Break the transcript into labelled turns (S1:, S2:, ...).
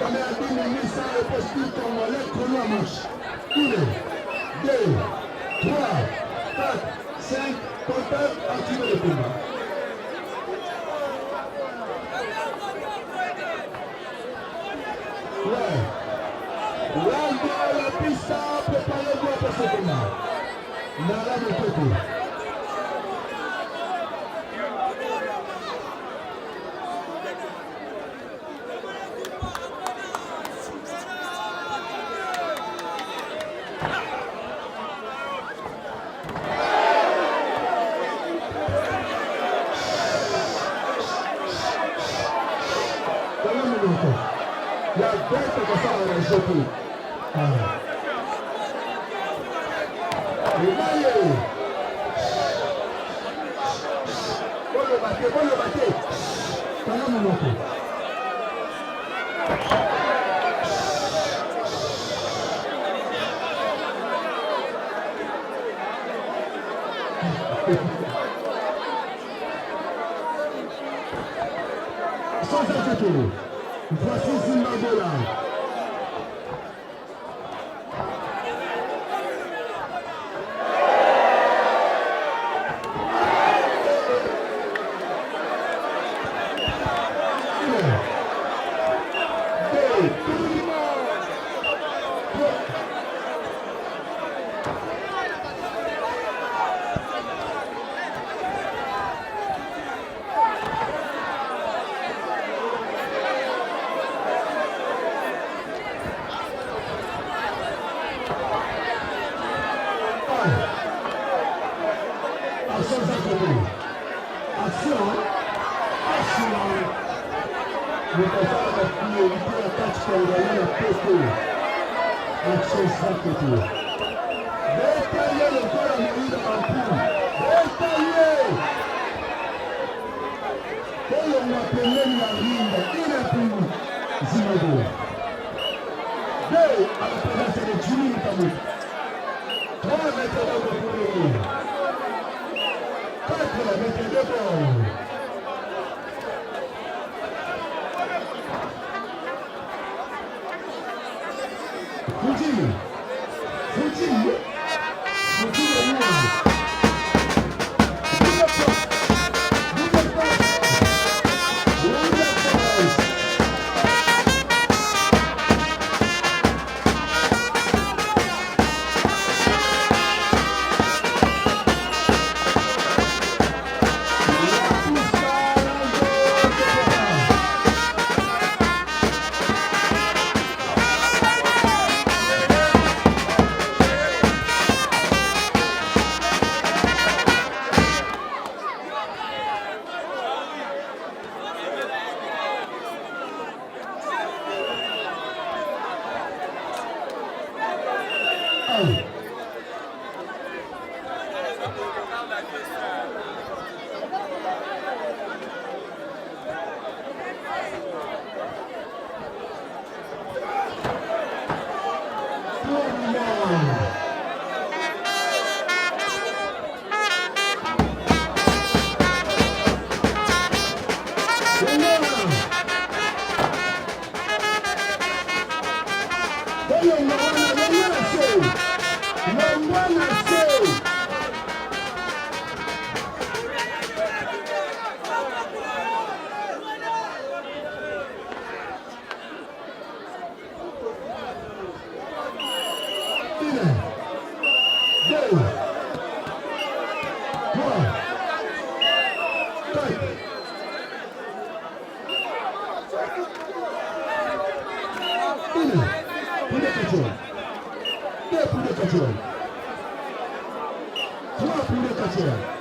S1: On est à 10 minutes sans le poste congolais, chrono à marche. 1, 2, 3, 4, 5, contact, activez le combat. Ouais. L'aldo, la pista, préparez-vous pour ce combat. Nala de côté. La bête que ça va jeter. Le maillot. Bon le baté. T'as mon moto. Sans inquiétude. Voici Zimbabola. Trois pour le quatrième.